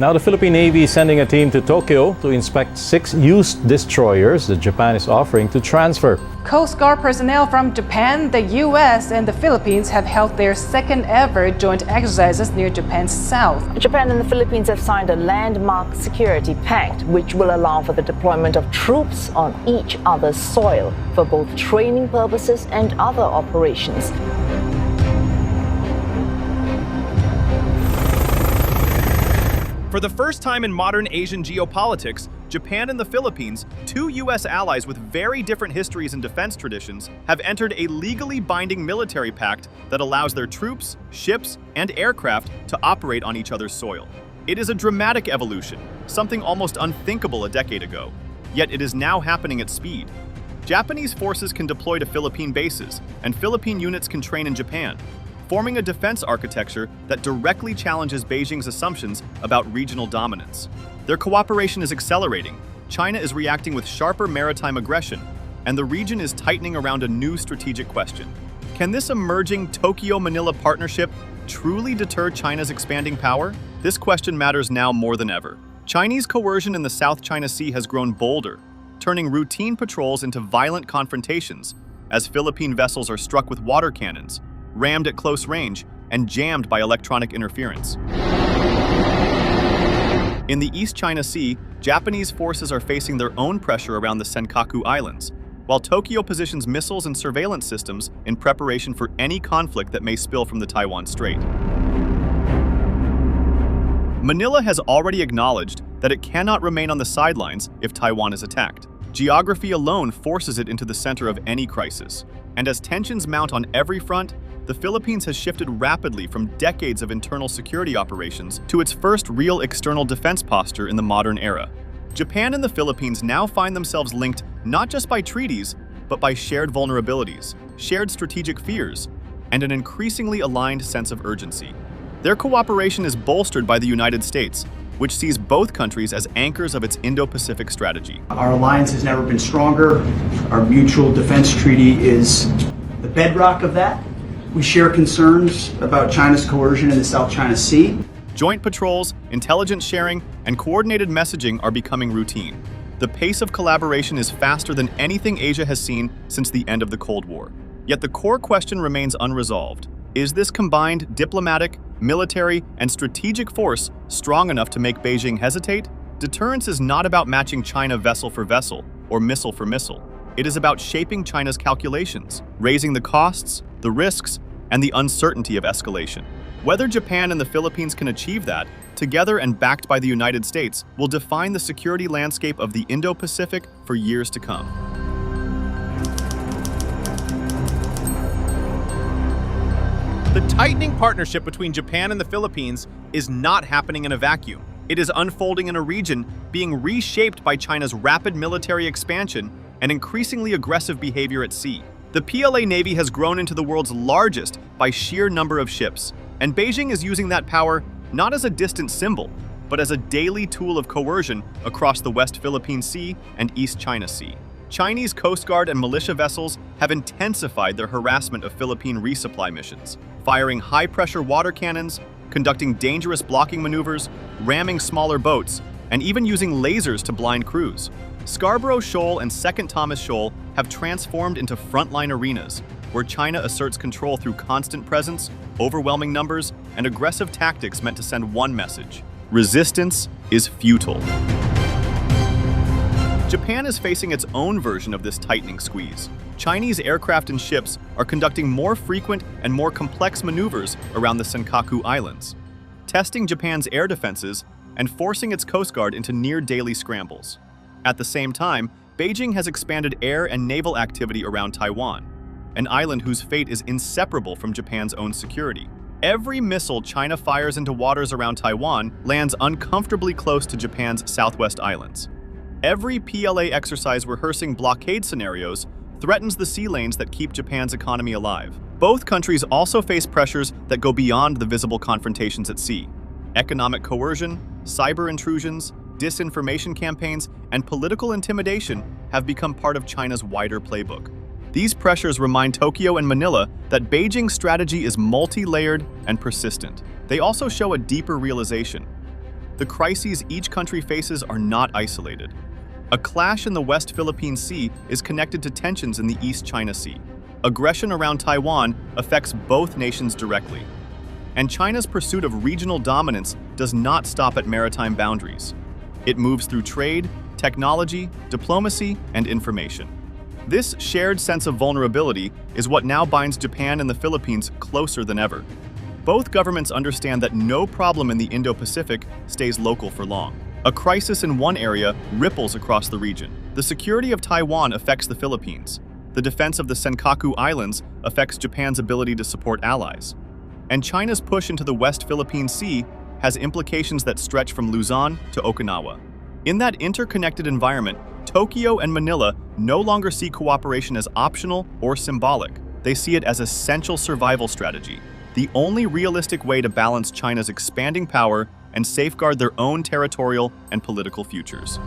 Now the Philippine Navy is sending a team to Tokyo to inspect 6 used destroyers that Japan is offering to transfer. Coast Guard personnel from Japan, the US, and the Philippines have held their second ever joint exercises near Japan's south. Japan and the Philippines have signed a landmark security pact, which will allow for the deployment of troops on each other's soil for both training purposes and other operations. For the first time in modern Asian geopolitics, Japan and the Philippines, 2 U.S. allies with very different histories and defense traditions, have entered a legally binding military pact that allows their troops, ships, and aircraft to operate on each other's soil. It is a dramatic evolution, something almost unthinkable a decade ago, yet it is now happening at speed. Japanese forces can deploy to Philippine bases, and Philippine units can train in Japan, forming a defense architecture that directly challenges Beijing's assumptions about regional dominance. Their cooperation is accelerating, China is reacting with sharper maritime aggression, and the region is tightening around a new strategic question. Can this emerging Tokyo-Manila partnership truly deter China's expanding power? This question matters now more than ever. Chinese coercion in the South China Sea has grown bolder, turning routine patrols into violent confrontations as Philippine vessels are struck with water cannons, rammed at close range, and jammed by electronic interference. In the East China Sea, Japanese forces are facing their own pressure around the Senkaku Islands, while Tokyo positions missiles and surveillance systems in preparation for any conflict that may spill from the Taiwan Strait. Manila has already acknowledged that it cannot remain on the sidelines if Taiwan is attacked. Geography alone forces it into the center of any crisis, and as tensions mount on every front, the Philippines has shifted rapidly from decades of internal security operations to its first real external defense posture in the modern era. Japan and the Philippines now find themselves linked not just by treaties, but by shared vulnerabilities, shared strategic fears, and an increasingly aligned sense of urgency. Their cooperation is bolstered by the United States, which sees both countries as anchors of its Indo-Pacific strategy. Our alliance has never been stronger. Our mutual defense treaty is the bedrock of that. We share concerns about China's coercion in the South China Sea. Joint patrols, intelligence sharing, and coordinated messaging are becoming routine. The pace of collaboration is faster than anything Asia has seen since the end of the Cold War. Yet the core question remains unresolved. Is this combined diplomatic, military, and strategic force strong enough to make Beijing hesitate? Deterrence is not about matching China vessel for vessel or missile for missile. It is about shaping China's calculations, raising the costs, the risks, and the uncertainty of escalation. Whether Japan and the Philippines can achieve that, together and backed by the United States, will define the security landscape of the Indo-Pacific for years to come. The tightening partnership between Japan and the Philippines is not happening in a vacuum. It is unfolding in a region being reshaped by China's rapid military expansion and increasingly aggressive behavior at sea. The PLA Navy has grown into the world's largest by sheer number of ships, and Beijing is using that power not as a distant symbol, but as a daily tool of coercion across the West Philippine Sea and East China Sea. Chinese Coast Guard and militia vessels have intensified their harassment of Philippine resupply missions, firing high-pressure water cannons, conducting dangerous blocking maneuvers, ramming smaller boats, and even using lasers to blind crews. Scarborough Shoal and Second Thomas Shoal have transformed into frontline arenas, where China asserts control through constant presence, overwhelming numbers, and aggressive tactics meant to send one message: resistance is futile. Japan is facing its own version of this tightening squeeze. Chinese aircraft and ships are conducting more frequent and more complex maneuvers around the Senkaku Islands, testing Japan's air defenses and forcing its Coast Guard into near-daily scrambles. At the same time, Beijing has expanded air and naval activity around Taiwan, an island whose fate is inseparable from Japan's own security. Every missile China fires into waters around Taiwan lands uncomfortably close to Japan's southwest islands. Every PLA exercise rehearsing blockade scenarios threatens the sea lanes that keep Japan's economy alive. Both countries also face pressures that go beyond the visible confrontations at sea. Economic coercion, cyber intrusions, disinformation campaigns, and political intimidation have become part of China's wider playbook. These pressures remind Tokyo and Manila that Beijing's strategy is multi-layered and persistent. They also show a deeper realization. the crises each country faces are not isolated. A clash in the West Philippine Sea is connected to tensions in the East China Sea. Aggression around Taiwan affects both nations directly. And China's pursuit of regional dominance does not stop at maritime boundaries. It moves through trade, technology, diplomacy, and information. This shared sense of vulnerability is what now binds Japan and the Philippines closer than ever. Both governments understand that no problem in the Indo-Pacific stays local for long. A crisis in one area ripples across the region. The security of Taiwan affects the Philippines. The defense of the Senkaku Islands affects Japan's ability to support allies. And China's push into the West Philippine Sea has implications that stretch from Luzon to Okinawa. In that interconnected environment, Tokyo and Manila no longer see cooperation as optional or symbolic. They see it as essential survival strategy, the only realistic way to balance China's expanding power and safeguard their own territorial and political futures.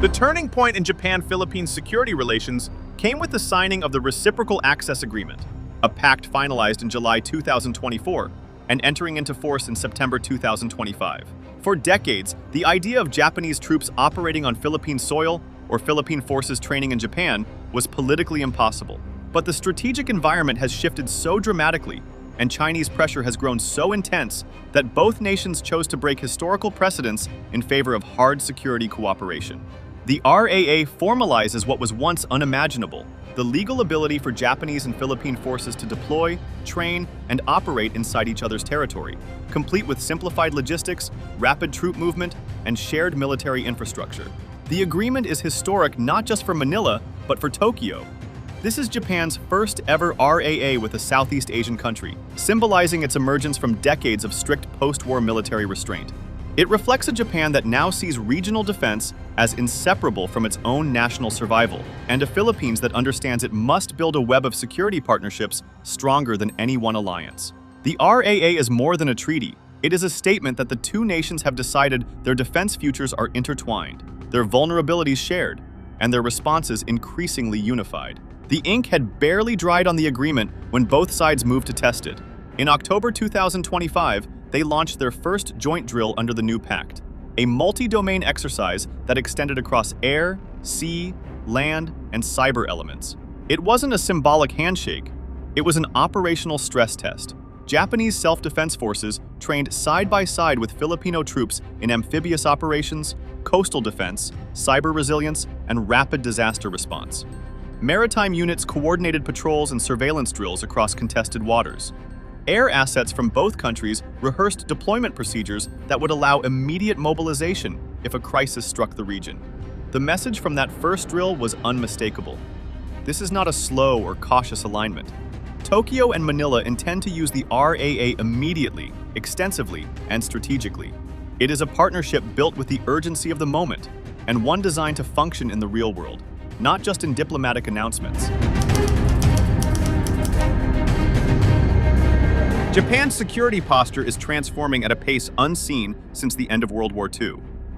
The turning point in Japan-Philippines security relations came with the signing of the Reciprocal Access Agreement, a pact finalized in July 2024 and entering into force in September 2025. For decades, the idea of Japanese troops operating on Philippine soil or Philippine forces training in Japan was politically impossible. But the strategic environment has shifted so dramatically, and Chinese pressure has grown so intense that both nations chose to break historical precedents in favor of hard security cooperation. The RAA formalizes what was once unimaginable: the legal ability for Japanese and Philippine forces to deploy, train, and operate inside each other's territory, complete with simplified logistics, rapid troop movement, and shared military infrastructure. The agreement is historic not just for Manila, but for Tokyo. This is Japan's first ever RAA with a Southeast Asian country, symbolizing its emergence from decades of strict post-war military restraint. It reflects a Japan that now sees regional defense as inseparable from its own national survival, and a Philippines that understands it must build a web of security partnerships stronger than any one alliance. The RAA is more than a treaty. It is a statement that the two nations have decided their defense futures are intertwined, their vulnerabilities shared, and their responses increasingly unified. The ink had barely dried on the agreement when both sides moved to test it. In October 2025, they launched their first joint drill under the new pact, a multi-domain exercise that extended across air, sea, land, and cyber elements. It wasn't a symbolic handshake, it was an operational stress test. Japanese self-defense forces trained side by side with Filipino troops in amphibious operations, coastal defense, cyber resilience, and rapid disaster response. Maritime units coordinated patrols and surveillance drills across contested waters. Air assets from both countries rehearsed deployment procedures that would allow immediate mobilization if a crisis struck the region. The message from that first drill was unmistakable. This is not a slow or cautious alignment. Tokyo and Manila intend to use the RAA immediately, extensively, and strategically. It is a partnership built with the urgency of the moment, and one designed to function in the real world, not just in diplomatic announcements. Japan's security posture is transforming at a pace unseen since the end of World War II.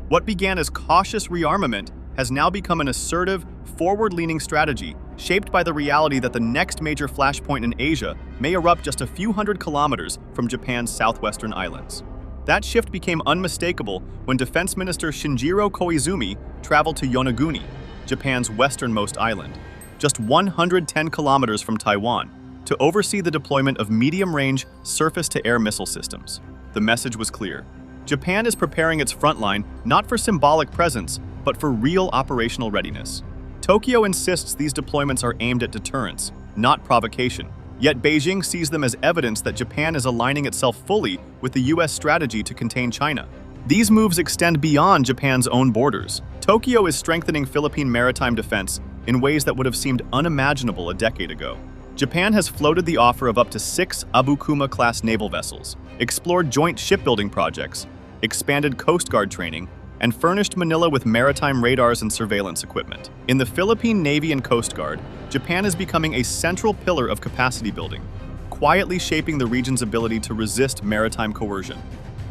What began as cautious rearmament has now become an assertive, forward-leaning strategy shaped by the reality that the next major flashpoint in Asia may erupt just a few hundred kilometers from Japan's southwestern islands. That shift became unmistakable when Defense Minister Shinjiro Koizumi traveled to Yonaguni, Japan's westernmost island, just 110 kilometers from Taiwan, to oversee the deployment of medium-range surface-to-air missile systems. The message was clear. Japan is preparing its frontline not for symbolic presence, but for real operational readiness. Tokyo insists these deployments are aimed at deterrence, not provocation. Yet Beijing sees them as evidence that Japan is aligning itself fully with the US strategy to contain China. These moves extend beyond Japan's own borders. Tokyo is strengthening Philippine maritime defense in ways that would have seemed unimaginable a decade ago. Japan has floated the offer of up to 6 Abukuma-class naval vessels, explored joint shipbuilding projects, expanded Coast Guard training, and furnished Manila with maritime radars and surveillance equipment. In the Philippine Navy and Coast Guard, Japan is becoming a central pillar of capacity building, quietly shaping the region's ability to resist maritime coercion.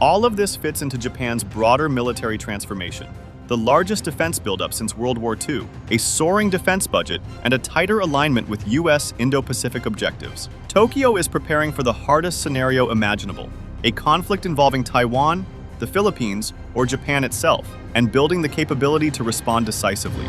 All of this fits into Japan's broader military transformation. the largest defense buildup since World War II, a soaring defense budget, and a tighter alignment with U.S. Indo-Pacific objectives. Tokyo is preparing for the hardest scenario imaginable, a conflict involving Taiwan, the Philippines, or Japan itself, and building the capability to respond decisively.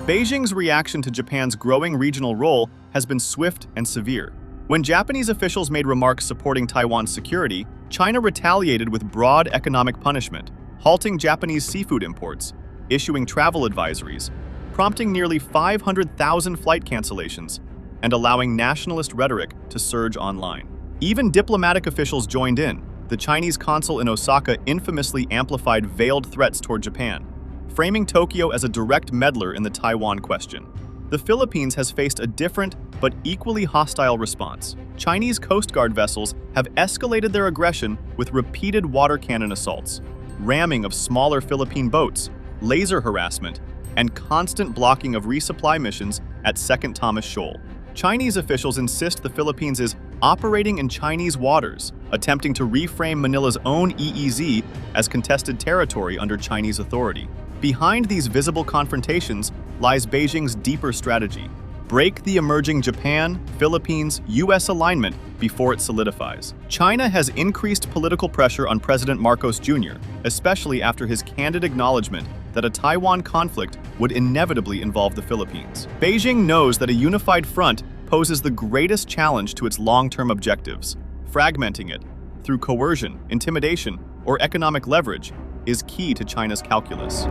Beijing's reaction to Japan's growing regional role has been swift and severe. When Japanese officials made remarks supporting Taiwan's security, China retaliated with broad economic punishment, halting Japanese seafood imports, issuing travel advisories, prompting nearly 500,000 flight cancellations, and allowing nationalist rhetoric to surge online. Even diplomatic officials joined in. The Chinese consul in Osaka infamously amplified veiled threats toward Japan, framing Tokyo as a direct meddler in the Taiwan question. The Philippines has faced a different but equally hostile response. Chinese Coast Guard vessels have escalated their aggression with repeated water cannon assaults, ramming of smaller Philippine boats, laser harassment, and constant blocking of resupply missions at Second Thomas Shoal. Chinese officials insist the Philippines is operating in Chinese waters, attempting to reframe Manila's own EEZ as contested territory under Chinese authority. Behind these visible confrontations lies Beijing's deeper strategy: break the emerging Japan, Philippines, U.S. alignment before it solidifies. China has increased political pressure on President Marcos Jr., especially after his candid acknowledgement that a Taiwan conflict would inevitably involve the Philippines. Beijing knows that a unified front poses the greatest challenge to its long-term objectives. Fragmenting it, through coercion, intimidation, or economic leverage, is key to China's calculus.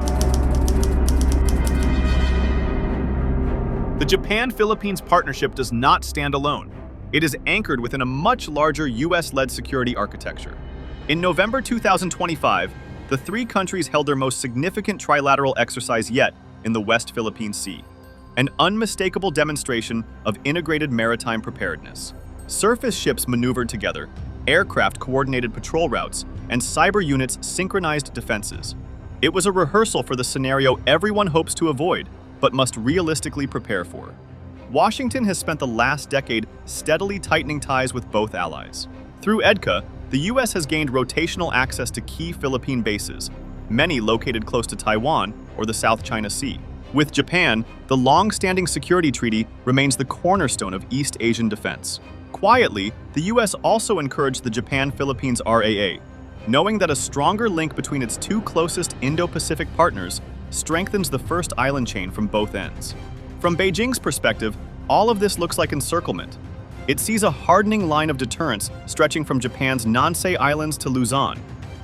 The Japan-Philippines partnership does not stand alone. It is anchored within a much larger US-led security architecture. In November 2025, the three countries held their most significant trilateral exercise yet in the West Philippine Sea, an unmistakable demonstration of integrated maritime preparedness. Surface ships maneuvered together, aircraft coordinated patrol routes, and cyber units synchronized defenses. It was a rehearsal for the scenario everyone hopes to avoid, but must realistically prepare for. Washington has spent the last decade steadily tightening ties with both allies. Through EDCA, the US has gained rotational access to key Philippine bases, many located close to Taiwan or the South China Sea. With Japan, the long-standing security treaty remains the cornerstone of East Asian defense. Quietly, the US also encouraged the Japan-Philippines RAA, knowing that a stronger link between its two closest Indo-Pacific partners strengthens the first island chain from both ends. From Beijing's perspective, all of this looks like encirclement. It sees a hardening line of deterrence stretching from Japan's Nansei Islands to Luzon,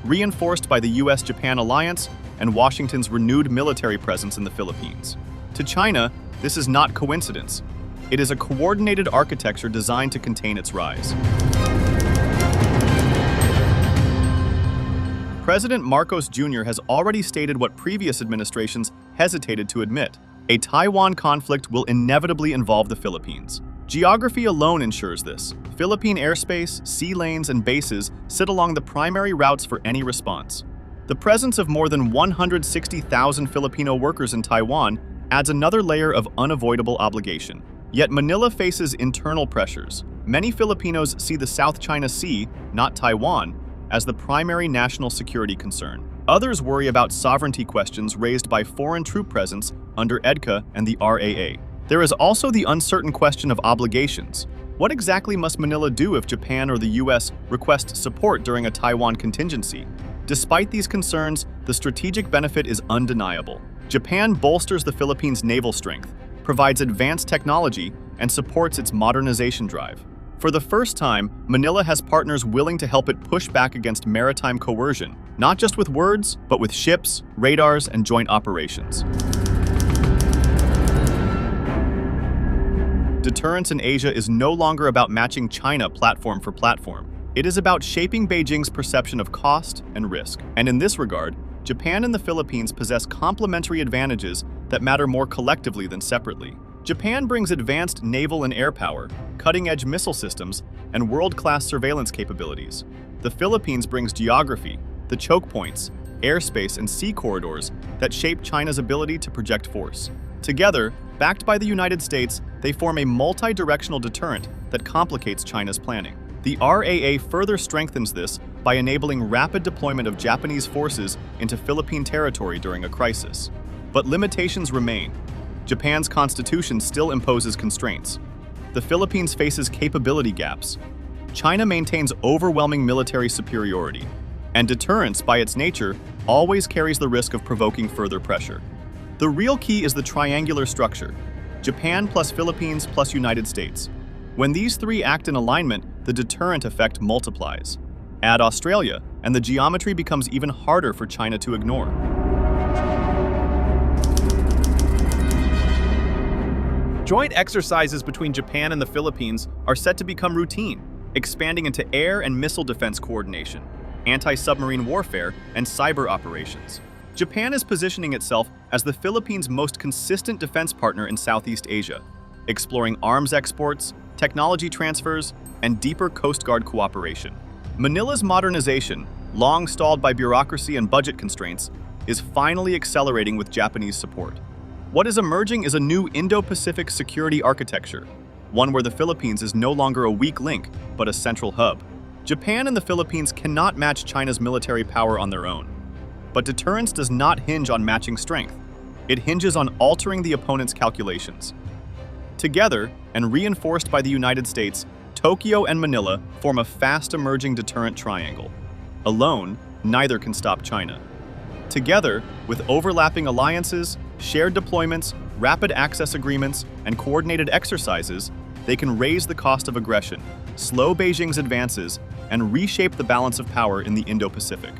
reinforced by the US-Japan alliance and Washington's renewed military presence in the Philippines. To China, this is not coincidence. It is a coordinated architecture designed to contain its rise. President Marcos Jr. has already stated what previous administrations hesitated to admit: a Taiwan conflict will inevitably involve the Philippines. Geography alone ensures this. Philippine airspace, sea lanes, and bases sit along the primary routes for any response. The presence of more than 160,000 Filipino workers in Taiwan adds another layer of unavoidable obligation. Yet Manila faces internal pressures. Many Filipinos see the South China Sea, not Taiwan, as the primary national security concern. Others worry about sovereignty questions raised by foreign troop presence under EDCA and the RAA. There is also the uncertain question of obligations. What exactly must Manila do if Japan or the US request support during a Taiwan contingency? Despite these concerns, the strategic benefit is undeniable. Japan bolsters the Philippines' naval strength, provides advanced technology, and supports its modernization drive. For the first time, Manila has partners willing to help it push back against maritime coercion, not just with words, but with ships, radars, and joint operations. Deterrence in Asia is no longer about matching China platform for platform. It is about shaping Beijing's perception of cost and risk. And in this regard, Japan and the Philippines possess complementary advantages that matter more collectively than separately. Japan brings advanced naval and air power, cutting-edge missile systems, and world-class surveillance capabilities. The Philippines brings geography, the choke points, airspace, and sea corridors that shape China's ability to project force. Together, backed by the United States, they form a multi-directional deterrent that complicates China's planning. The RAA further strengthens this by enabling rapid deployment of Japanese forces into Philippine territory during a crisis. But limitations remain. Japan's constitution still imposes constraints. The Philippines faces capability gaps. China maintains overwhelming military superiority, and deterrence, by its nature, always carries the risk of provoking further pressure. The real key is the triangular structure: Japan plus Philippines plus United States. When these three act in alignment, the deterrent effect multiplies. Add Australia, and the geometry becomes even harder for China to ignore. Joint exercises between Japan and the Philippines are set to become routine, expanding into air and missile defense coordination, anti-submarine warfare, and cyber operations. Japan is positioning itself as the Philippines' most consistent defense partner in Southeast Asia, exploring arms exports, technology transfers, and deeper Coast Guard cooperation. Manila's modernization, long stalled by bureaucracy and budget constraints, is finally accelerating with Japanese support. What is emerging is a new Indo-Pacific security architecture, one where the Philippines is no longer a weak link, but a central hub. Japan and the Philippines cannot match China's military power on their own. But deterrence does not hinge on matching strength. It hinges on altering the opponent's calculations. Together, and reinforced by the United States, Tokyo and Manila form a fast-emerging deterrent triangle. Alone, neither can stop China. Together, with overlapping alliances, shared deployments, rapid access agreements, and coordinated exercises, they can raise the cost of aggression, slow Beijing's advances, and reshape the balance of power in the Indo-Pacific.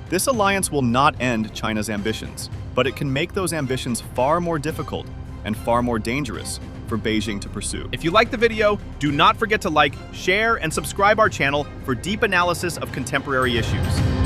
This alliance will not end China's ambitions, but it can make those ambitions far more difficult and far more dangerous for Beijing to pursue. If you liked the video, do not forget to like, share, and subscribe our channel for deep analysis of contemporary issues.